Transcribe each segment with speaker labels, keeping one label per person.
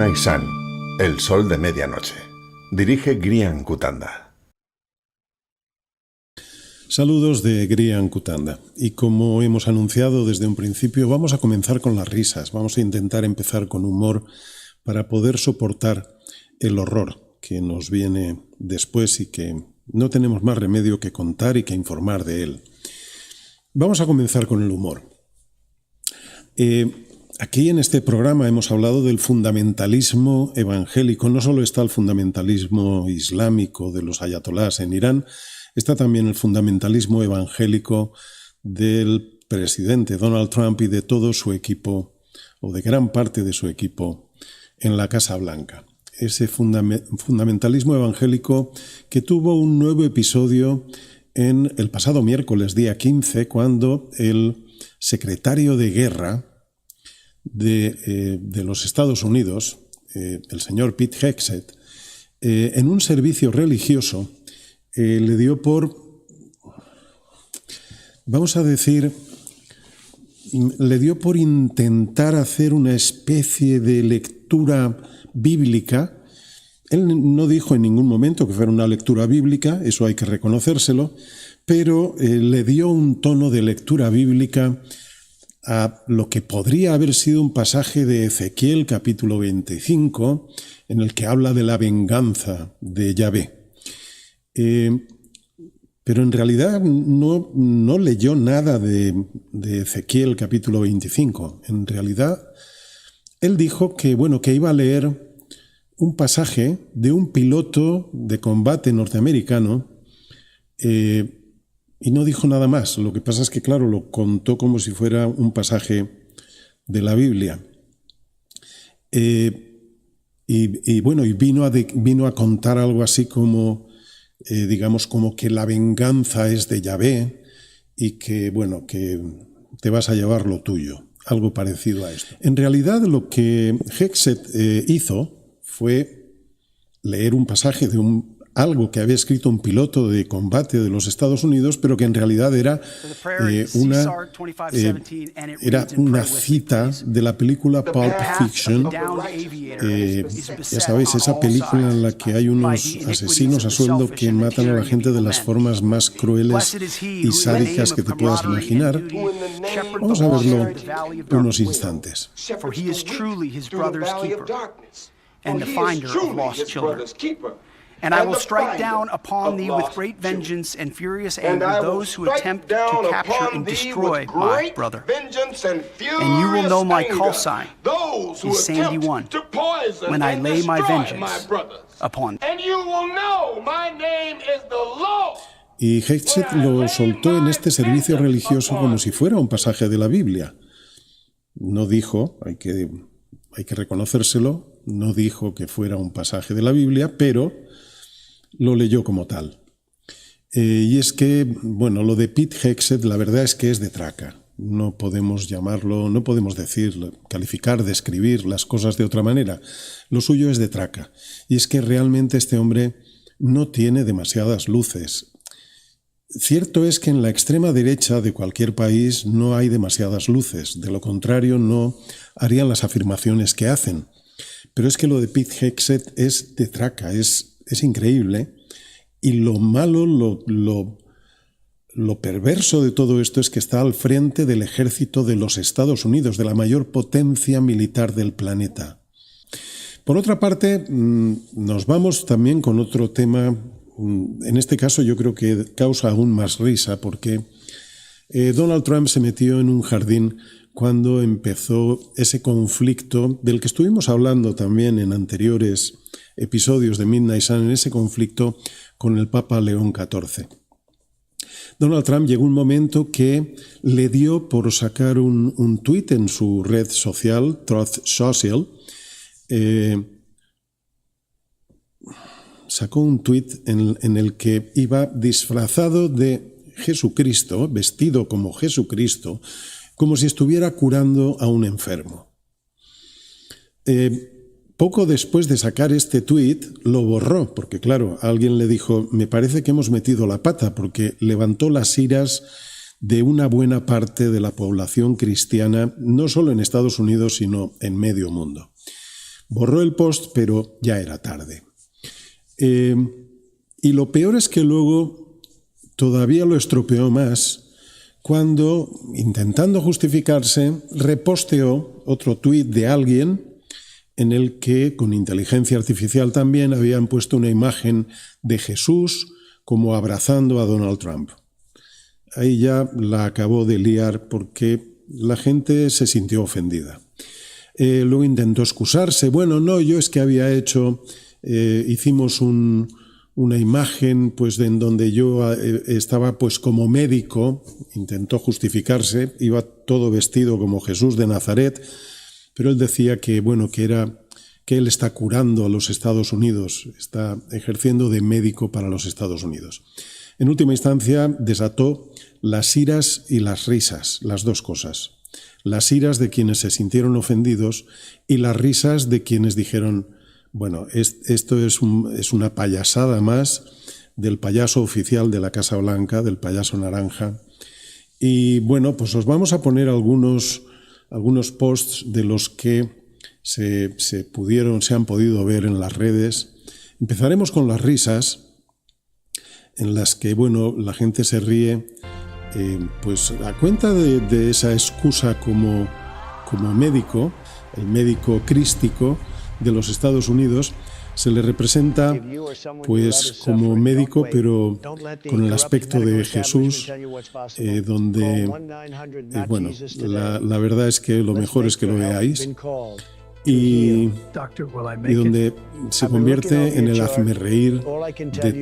Speaker 1: Midnight Sun, El Sol de Medianoche. Dirige Grian Kutanda.
Speaker 2: Saludos de Grian Kutanda. Y como hemos anunciado desde un principio, vamos a comenzar con las risas. Vamos a intentar empezar con humor para poder soportar el horror que nos viene después y que no tenemos más remedio que contar y que informar de él. Vamos a comenzar con el humor. Aquí en este programa hemos hablado del fundamentalismo evangélico. No solo está el fundamentalismo islámico de los ayatolás en Irán, está también el fundamentalismo evangélico del presidente Donald Trump y de todo su equipo, o de gran parte de su equipo, en la Casa Blanca. Ese fundamentalismo evangélico que tuvo un nuevo episodio en el pasado miércoles, día 15, cuando el secretario de Guerra de los Estados Unidos, el señor Pete Hegseth, en un servicio religioso le dio por, vamos a decir, le dio por intentar hacer una especie de lectura bíblica. Él no dijo en ningún momento que fuera una lectura bíblica, eso hay que reconocérselo, pero le dio un tono de lectura bíblica a lo que podría haber sido un pasaje de Ezequiel capítulo 25, en el que habla de la venganza de Yahvé. Pero en realidad no leyó nada de Ezequiel capítulo 25. En realidad, él dijo que iba a leer un pasaje de un piloto de combate norteamericano, y no dijo nada más. Lo que pasa es que, claro, lo contó como si fuera un pasaje de la Biblia. Y vino a contar algo así como, digamos, como que la venganza es de Yahvé y que te vas a llevar lo tuyo. Algo parecido a esto. En realidad, lo que Hegseth hizo fue leer un pasaje de algo que había escrito un piloto de combate de los Estados Unidos, pero que en realidad era una cita de la película Pulp Fiction. Ya sabéis, esa película en la que hay unos asesinos a sueldo que matan a la gente de las formas más crueles y sádicas que te puedas imaginar. Vamos a verlo unos instantes.
Speaker 3: And the finder of lost children. And I will strike down upon thee with great vengeance and furious anger those who attempt to capture and destroy my brother. And you will know my call sign is Sandy 1 when I lay my vengeance upon them.
Speaker 4: And you will know my name is the Lord.
Speaker 2: Y Hegseth lo soltó en este servicio religioso como si fuera un pasaje de la Biblia. No dijo, hay que reconocérselo, no dijo que fuera un pasaje de la Biblia, pero lo leyó como tal. Y es que, lo de Pete Hegseth, la verdad es que es de traca. No podemos llamarlo, no podemos decir, calificar, describir las cosas de otra manera. Lo suyo es de traca. Y es que realmente este hombre no tiene demasiadas luces. Cierto es que en la extrema derecha de cualquier país no hay demasiadas luces. De lo contrario, no harían las afirmaciones que hacen. Pero es que lo de Pete Hegseth es de traca, es increíble. Y lo malo, lo perverso de todo esto es que está al frente del ejército de los Estados Unidos, de la mayor potencia militar del planeta. Por otra parte, nos vamos también con otro tema. En este caso yo creo que causa aún más risa porque Donald Trump se metió en un jardín cuando empezó ese conflicto del que estuvimos hablando también en anteriores episodios de Midnight Sun, en ese conflicto con el Papa León XIV. Donald Trump llegó un momento que le dio por sacar un tuit en su red social, Truth Social. Sacó un tuit en el que iba disfrazado de Jesucristo, vestido como Jesucristo, como si estuviera curando a un enfermo. Poco después de sacar este tuit, lo borró, porque claro, alguien le dijo, me parece que hemos metido la pata, porque levantó las iras de una buena parte de la población cristiana, no solo en Estados Unidos, sino en medio mundo. Borró el post, pero ya era tarde. Y lo peor es que luego todavía lo estropeó más cuando, intentando justificarse, reposteó otro tuit de alguien en el que, con inteligencia artificial también, habían puesto una imagen de Jesús como abrazando a Donald Trump. Ahí ya la acabó de liar porque la gente se sintió ofendida. Luego intentó excusarse. Bueno, no, yo es que había hecho, hicimos una imagen pues en donde yo estaba pues como médico, intentó justificarse, iba todo vestido como Jesús de Nazaret, pero él decía que bueno, que él está curando a los Estados Unidos, está ejerciendo de médico para los Estados Unidos. En última instancia desató las iras y las risas, las dos cosas. Las iras de quienes se sintieron ofendidos y las risas de quienes dijeron, bueno, esto es una payasada más del payaso oficial de la Casa Blanca, del payaso naranja. Y bueno, pues os vamos a poner algunos posts de los que se han podido ver en las redes. Empezaremos con las risas, en las que, bueno, la gente se ríe, pues a cuenta de esa excusa como médico, el médico crístico de los Estados Unidos, se le representa pues como médico, pero con el aspecto de Jesús, donde, bueno, la verdad es que lo mejor es que lo veáis, y donde se convierte en el hazmerreír de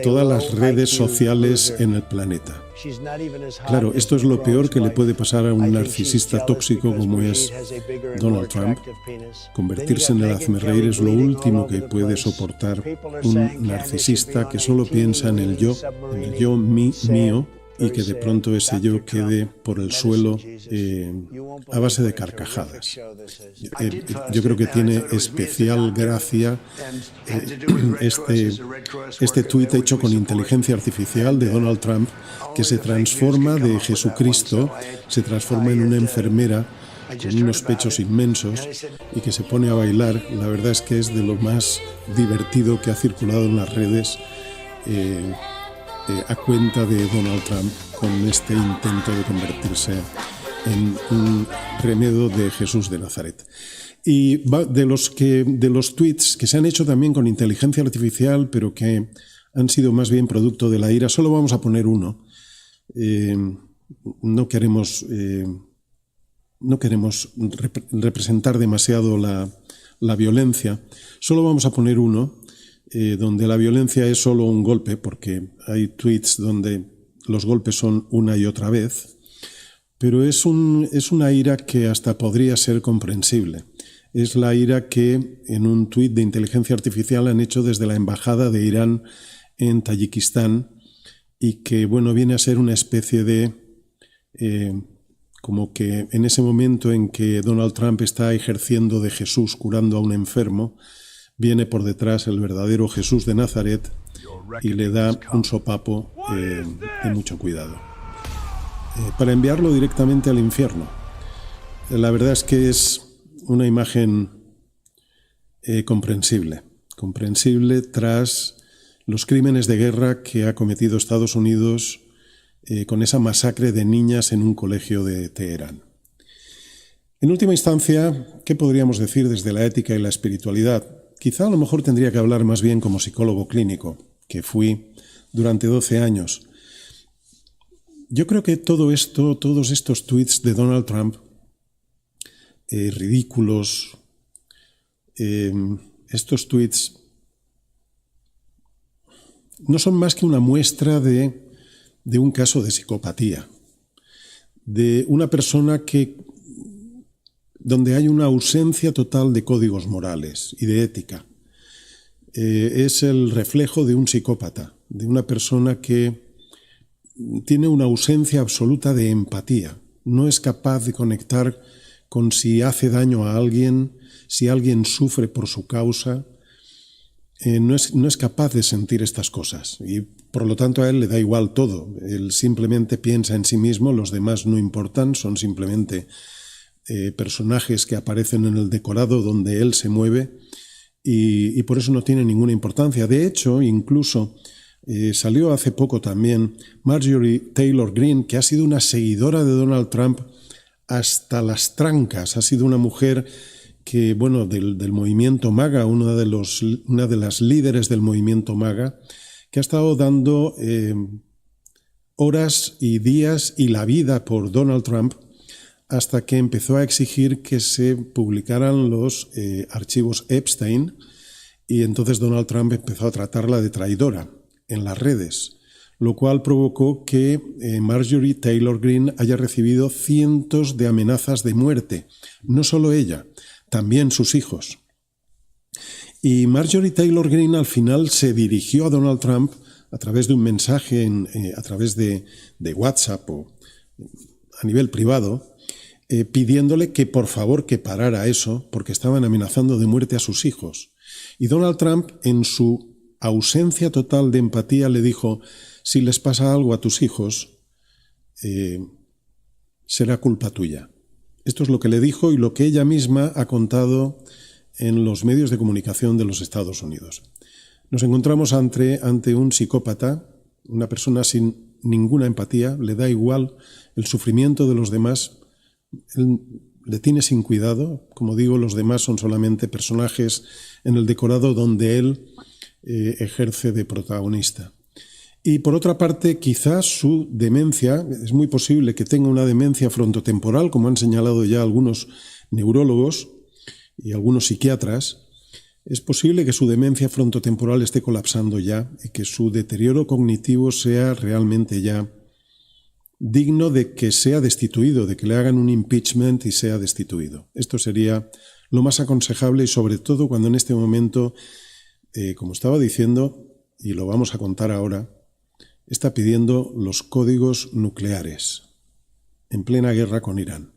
Speaker 2: todas las redes sociales en el planeta. Claro, esto es lo peor que le puede pasar a un narcisista tóxico como es Donald Trump. Convertirse en el hazmerreír es lo último que puede soportar un narcisista que solo piensa en el yo mío, y que de pronto ese yo quede por el suelo a base de carcajadas. Yo creo que tiene especial gracia este tuit hecho con inteligencia artificial de Donald Trump, que se transforma de Jesucristo, se transforma en una enfermera con unos pechos inmensos y que se pone a bailar. La verdad es que es de lo más divertido que ha circulado en las redes a cuenta de Donald Trump, con este intento de convertirse en un remedio de Jesús de Nazaret. Y de los tweets que se han hecho también con inteligencia artificial, pero que han sido más bien producto de la ira, solo vamos a poner uno. No queremos representar demasiado la violencia. Solo vamos a poner uno donde la violencia es solo un golpe, porque hay tweets donde los golpes son una y otra vez, pero es una ira que hasta podría ser comprensible. Es la ira que en un tuit de inteligencia artificial han hecho desde la embajada de Irán en Tayikistán, y que, bueno, viene a ser una especie de como que en ese momento en que Donald Trump está ejerciendo de Jesús curando a un enfermo, viene por detrás el verdadero Jesús de Nazaret y le da un sopapo de mucho cuidado, para enviarlo directamente al infierno. La verdad es que es una imagen comprensible tras los crímenes de guerra que ha cometido Estados Unidos con esa masacre de niñas en un colegio de Teherán. En última instancia, ¿qué podríamos decir desde la ética y la espiritualidad? Quizá a lo mejor tendría que hablar más bien como psicólogo clínico, que fui durante 12 años. Yo creo que todos estos tweets de Donald Trump, ridículos, estos tweets no son más que una muestra de un caso de psicopatía, de una persona donde hay una ausencia total de códigos morales y de ética. Es el reflejo de un psicópata, de una persona que tiene una ausencia absoluta de empatía. No es capaz de conectar con si hace daño a alguien, si alguien sufre por su causa. No es capaz de sentir estas cosas, y por lo tanto a él le da igual todo. Él simplemente piensa en sí mismo, los demás no importan, son simplemente personajes que aparecen en el decorado donde él se mueve y por eso no tiene ninguna importancia. De hecho, incluso salió hace poco también Marjorie Taylor Greene, que ha sido una seguidora de Donald Trump hasta las trancas. Ha sido una mujer que, bueno, del movimiento MAGA, una de las líderes del movimiento MAGA, que ha estado dando horas y días y la vida por Donald Trump, hasta que empezó a exigir que se publicaran los archivos Epstein, y entonces Donald Trump empezó a tratarla de traidora en las redes, lo cual provocó que Marjorie Taylor Greene haya recibido cientos de amenazas de muerte. No solo ella, también sus hijos. Y Marjorie Taylor Greene al final se dirigió a Donald Trump a través de un mensaje a través de WhatsApp o a nivel privado, pidiéndole que por favor que parara eso, porque estaban amenazando de muerte a sus hijos. Y Donald Trump, en su ausencia total de empatía, le dijo: si les pasa algo a tus hijos, será culpa tuya. Esto es lo que le dijo y lo que ella misma ha contado en los medios de comunicación de los Estados Unidos. Nos encontramos ante un psicópata, una persona sin ninguna empatía, le da igual el sufrimiento de los demás, él le tiene sin cuidado. Como digo, los demás son solamente personajes en el decorado donde él ejerce de protagonista. Y por otra parte, quizás su demencia, es muy posible que tenga una demencia frontotemporal, como han señalado ya algunos neurólogos y algunos psiquiatras. Es posible que su demencia frontotemporal esté colapsando ya y que su deterioro cognitivo sea realmente ya digno de que sea destituido, de que le hagan un impeachment y sea destituido. Esto sería lo más aconsejable, y sobre todo cuando en este momento, como estaba diciendo, y lo vamos a contar ahora, está pidiendo los códigos nucleares en plena guerra con Irán.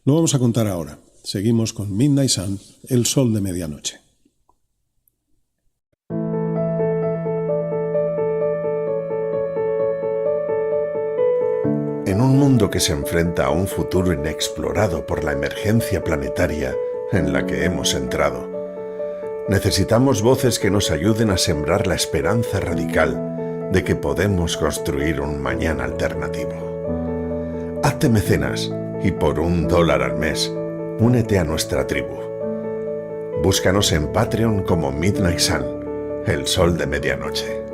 Speaker 2: Lo vamos a contar ahora. Seguimos con Midnight Sun, el sol de medianoche.
Speaker 1: En un mundo que se enfrenta a un futuro inexplorado por la emergencia planetaria en la que hemos entrado, necesitamos voces que nos ayuden a sembrar la esperanza radical de que podemos construir un mañana alternativo. Hazte mecenas y por $1 al mes, únete a nuestra tribu. Búscanos en Patreon como Midnight Sun, el sol de medianoche.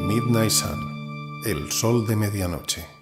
Speaker 2: Midnight Sun, el sol de medianoche.